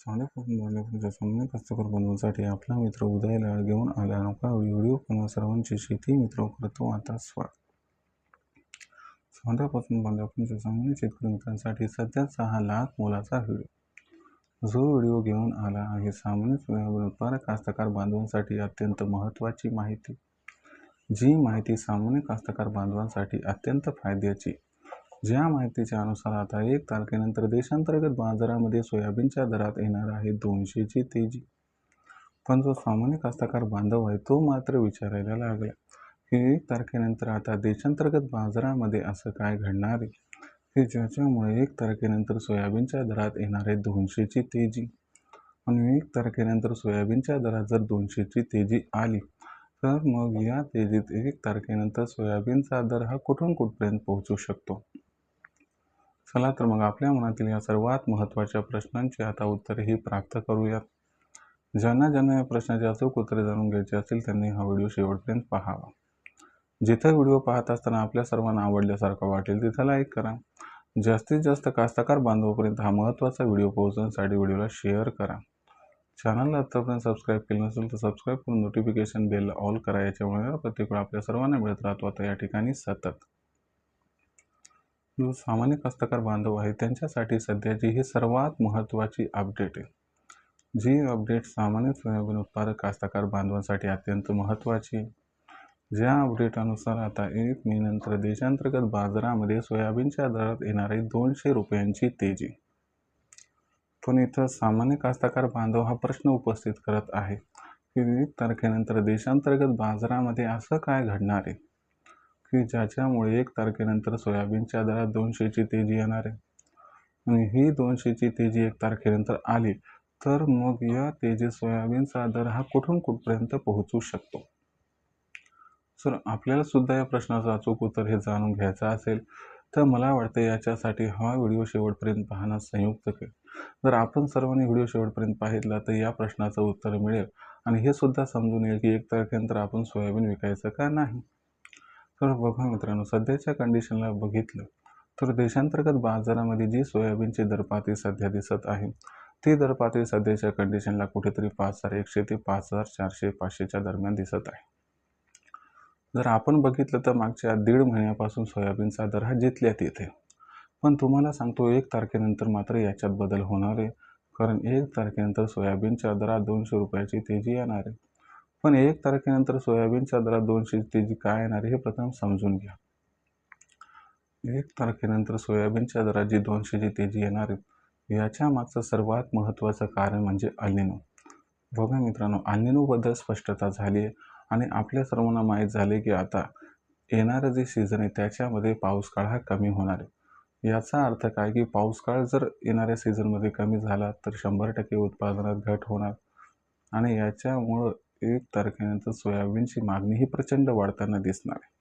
तुमच्या सामान्य कष्टकर बंधूंसाठी आपला मित्र उदयला घेऊन आला. नौका व्हिडिओ किंवा सर्वांची शेती मित्र करतो आता स्वागत. स्वागतापासून बांधापूरच्या सामान्य शेतकरी मित्रांसाठी सध्या 6 लाख मोलाचा व्हिडिओ. जो व्हिडिओ घेऊन आला आहे सामान्य सोयाबीन उत्पादक कास्तकार बांधवांसाठी अत्यंत महत्त्वाची माहिती. जी माहिती सामान्य कास्तकार बांधवांसाठी अत्यंत फायद्याची. ज्या माहितीच्या अनुसार आता 1 तारखेनंतर देशांतर्गत बाजारामध्ये सोयाबीनच्या दरात येणार आहे 200ची तेजी. पण जो सामान्य कास्तकार बांधव आहे तो मात्र विचारायला लागला की 1 तारखेनंतर आता देशांतर्गत बाजारामध्ये असं काय घडणार आहे की ज्याच्यामुळे 1 तारखेनंतर सोयाबीनच्या दरात येणार आहे 200ची तेजी. आणि 1 तारखेनंतर सोयाबीनच्या दरात जर 200ची तेजी आली तर मग या तेजीत 1 तारखेनंतर सोयाबीनचा दर हा कुठून कुठपर्यंत पोहोचू शकतो. चला तर मग आपल्या मनातील या सर्वात महत्त्वाच्या प्रश्नांची आता उत्तरेही प्राप्त करूयात. ज्यांना या प्रश्नाचे अचूक उत्तरे जाणून घ्यायचे असतील त्यांनी हा व्हिडिओ शेवटपर्यंत पाहावा. जिथे व्हिडिओ पाहत असताना आपल्या सर्वांना आवडल्यासारखा वाटेल तिथं लाईक करा. जास्तीत जास्त कास्तकार बांधवांपर्यंत हा महत्त्वाचा व्हिडिओ पोहोचवण्यासाठी व्हिडिओला शेअर करा. चॅनलला आतापर्यंत सबस्क्राईब केलं नसेल तर सबस्क्राईब करून नोटिफिकेशन बेल ऑल करा. याच्यामुळे प्रत्येक वेळा आपल्या सर्वांना मिळत राहतो आता या ठिकाणी सतत. जो सामान्य कास्तकार बांधव आहे त्यांच्यासाठी सध्याची ही सर्वात महत्त्वाची अपडेट आहे. जी अपडेट सामान्य सोयाबीन उत्पादक कास्तकार बांधवांसाठी अत्यंत महत्त्वाची. ज्या अपडेटनुसार आता 1 मे नंतर देशांतर्गत बाजारामध्ये सोयाबीनच्या दरात येणार आहे 200 रुपयांची तेजी. पण इथं सामान्य कास्तकार बांधव हा प्रश्न उपस्थित करत आहे की 1 तारखेनंतर देशांतर्गत बाजारामध्ये असं काय घडणार आहे की ज्याच्यामुळे 1 तारखेनंतर सोयाबीनच्या दरात 200ची तेजी येणार आहे. आणि ही 200ची तेजी 1 तारखेनंतर आली तर मग या तेजीत सोयाबीनचा दर हा कुठून कुठपर्यंत पोहोचू शकतो. सर आपल्याला सुद्धा या प्रश्नाचं अचूक उत्तर हे जाणून घ्यायचं असेल तर मला वाटतं याच्यासाठी हा व्हिडिओ शेवटपर्यंत पाहणं संयुक्त करेल. जर आपण सर्वांनी व्हिडिओ शेवटपर्यंत पाहिला तर या प्रश्नाचं उत्तर मिळेल आणि हे सुद्धा समजून येईल की 1 तारखेनंतर आपण सोयाबीन विकायचं का नाही. तर बघा मित्रांनो, सध्याच्या कंडिशनला बघितलं तर देशांतर्गत बाजारामध्ये जी सोयाबीनची दरपातळी सध्या दिसत आहे ती दरपातळी सध्याच्या कंडिशनला कुठेतरी 5100 ते 5400-500च्या दरम्यान दिसत आहे. जर आपण बघितलं तर मागच्या 1.5 महिन्यापासून सोयाबीनचा दर हा जिथल्यात येते. पण तुम्हाला सांगतो 1 तारखेनंतर मात्र याच्यात बदल होणार आहे. कारण 1 तारखेनंतर सोयाबीनच्या दरात 200 रुपयाची तेजी येणार आहे. पण 1 तारखेनंतर सोयाबीनच्या दरात 200ची तेजी काय येणार आहे हे प्रथम समजून घ्या. 1 तारखेनंतर सोयाबीनच्या दरात जी 200ची तेजी येणार आहे याच्या मागचं सर्वात महत्त्वाचं कारण म्हणजे अल निनो. बघा मित्रांनो, अल निनोबद्दल स्पष्टता झाली आहे आणि आपल्या सर्वांना माहीत झाले की आता येणारं जे सीझन आहे त्याच्यामध्ये पाऊस काळ हा कमी होणार आहे. याचा अर्थ काय की पाऊस काळ जर येणाऱ्या सीझनमध्ये कमी झाला तर 100% उत्पादनात घट होणार आणि याच्यामुळं 1 तारखेनंतर सोयाबीनची मागणी ही प्रचंड वाढताना दिसणार आहे.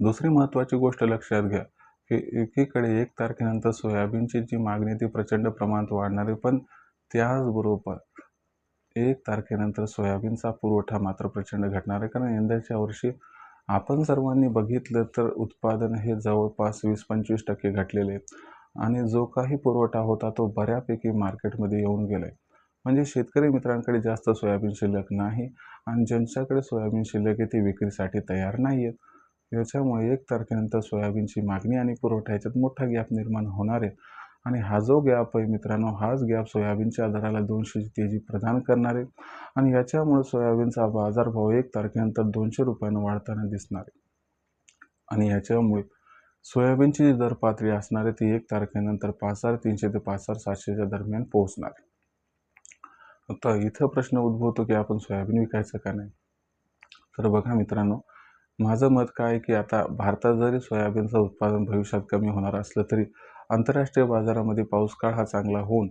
दुसरी महत्त्वाची गोष्ट लक्षात घ्या की एकीकडे 1 तारखेनंतर सोयाबीनची जी मागणी ती प्रचंड प्रमाणात वाढणार आहे, पण त्याचबरोबर 1 तारखेनंतर सोयाबीनचा पुरवठा मात्र प्रचंड घटणार आहे. कारण यंदाच्या वर्षी आपण सर्वांनी बघितलं तर उत्पादन हे जवळपास 20-25% घटलेले आहे आणि जो काही पुरवठा होता तो बऱ्यापैकी मार्केटमध्ये येऊन गेला आहे. म्हणजे शेतकरी मित्रांकडे जास्त सोयाबीन शिल्लक नाही आणि ज्यांच्याकडे सोयाबीन शिल्लक आहे ते विक्रीसाठी तयार नाही आहेत. याच्यामुळे 1 तारखेनंतर सोयाबीनची मागणी आणि पुरवठा याच्यात मोठा गॅप निर्माण होणार आहे आणि हा जो गॅप आहे मित्रांनो, हाच गॅप सोयाबीनच्या दराला 200ची तेजी प्रदान करणार आहे आणि याच्यामुळे सोयाबीनचा बाजारभाव 1 तारखेनंतर 200 रुपयानं वाढताना दिसणार आहे आणि याच्यामुळे सोयाबीनची जी दर पातळी असणार आहे ती 1 तारखेनंतर 5300 ते 5700च्या दरम्यान पोहोचणार आहे. आता इथं प्रश्न उद्भवतो की आपण सोयाबीन विकायचं का नाही. तर बघा मित्रांनो, माझं मत काय आहे की आता भारतात जरी सोयाबीनचं उत्पादन भविष्यात कमी होणार असलं तरी आंतरराष्ट्रीय बाजारामध्ये पाऊस काळ हा चांगला होऊन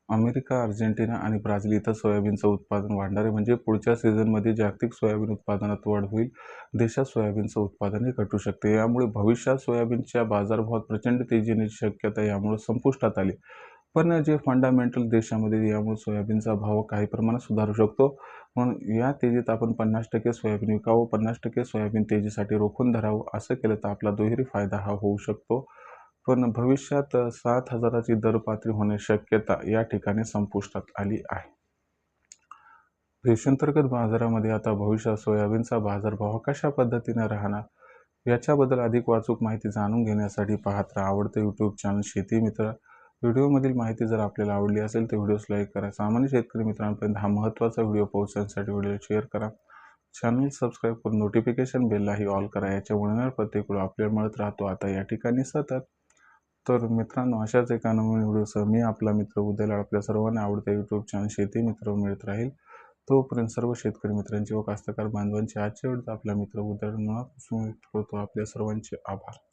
अमेरिका, अर्जेंटिना आणि ब्राझील इथं सोयाबीनचं उत्पादन वाढणार आहे. म्हणजे पुढच्या सीझनमध्ये जागतिक सोयाबीन उत्पादनात वाढ होईल. देशात सोयाबीनचं उत्पादनही घटू शकते. यामुळे भविष्यात सोयाबीनच्या बाजारभावात प्रचंड तेजी येण्याची शक्यता यामुळे संपुष्टात आली. पण जे फंडामेंटल देशामध्ये यामुळे सोयाबीनचा भाव काही प्रमाणात सुधारू शकतो. पण या तेजीत आपण 50% सोयाबीन विकावं, 50% सोयाबीन तेजीसाठी रोखून धरावं. असं केलं तर आपला दुहेरी फायदा हा होऊ शकतो. पण भविष्यात 7,000ची दरपातळी होण्याची शक्यता या ठिकाणी संपुष्टात आली आहे. देशांतर्गत बाजारामध्ये आता भविष्यात सोयाबीनचा बाजारभाव कशा पद्धतीने राहणार याच्याबद्दल अधिक अचूक माहिती जाणून घेण्यासाठी पाहत राहा आवडते यूट्यूब चॅनल शेती मित्र. व्हिडिओमधील माहिती जर आपल्याला आवडली असेल तर व्हिडिओस लाईक करा. सामान्य शेतकरी मित्रांपर्यंत हा महत्त्वाचा व्हिडिओ पोहोचण्यासाठी व्हिडिओ शेअर करा. चॅनल सबस्क्राईब करून नोटिफिकेशन बेललाही ऑल करा. याच्यामुळे प्रत्येक व्हिडिओ आपल्याला मिळत राहतो आता या ठिकाणी सतत. तर मित्रांनो, अशाच एका नवीन व्हिडिओसह मी आपला मित्र उद्याला आपल्या सर्वांना आवडत्या यूट्यूब चॅनल शेती मित्र मिळत राहील. तोपर्यंत सर्व शेतकरी मित्रांची व कास्तकार बांधवांची आजच्या वेळेस आपला मित्र उद्या करतो. आपल्या सर्वांचे आभार.